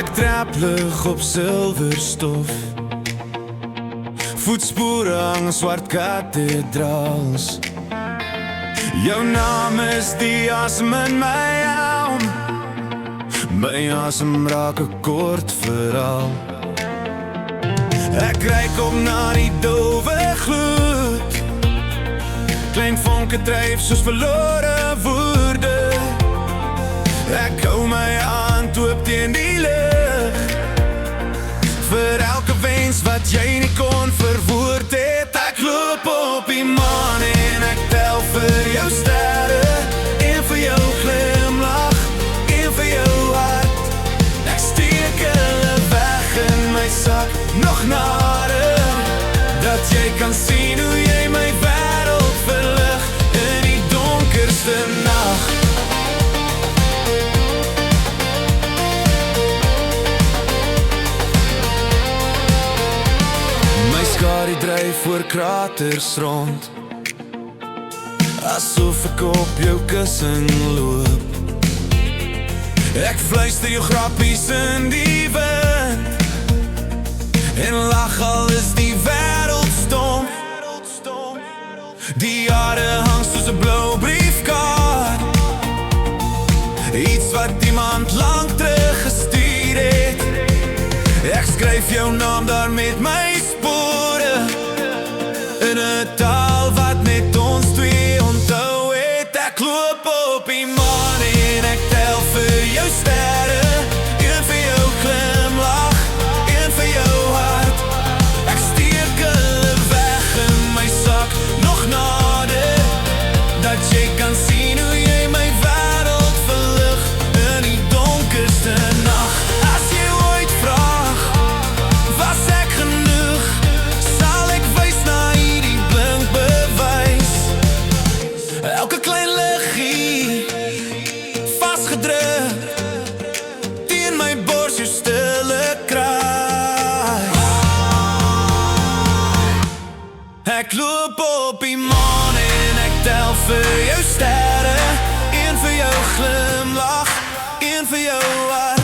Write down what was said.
Ek trap lig op silverstof, voetspore hang swart kathedraals. Jou naam is die asem in my helm, my asem raak 'n kort verhaal. Ek kyk op na die dowwe gloed, klein vonke dryf soos verlore woorde. Ek hou my hand oop teen die lig, vir elke wens wat jy nie kon verwoord het. Ek loop op die maan en ek tel vir jou sterre, een vir jou glimlach, een vir jou hart. Ek steek hulle weg in my sak, nog nader, dat jy kan sien hoe jy my wêreld verlig in die donkerste nag. Die dryf oor kraters rond, asof ek op jou kussing loop. Ek fluister jou grappies in die wind, en lach al is die wêreld stom. Die jare hang soos 'n blou briefkaart, iets wat iemand lang terug gestuur het. Ek skryf jou naam daar met my spore, in 'n taal wat net ons twee onthou het. Ek loop op die maan en ek tel vir jou sterre, een vir jou glimlach, een vir jou hart. Ek steek hulle weg in my sak, nog nader, dat jy kan sien hoe jy my wêreld verlig in die donkerste nag. As jy ooit vraag, was ek genoeg, sal ek wys na hierdie blink bewys. Elke klein liggie, vasgedruk teen my bors, jou stille kraai. Ek loop op die maan en ek tel vir jou sterre, een vir jou glimlach, een vir jou hart.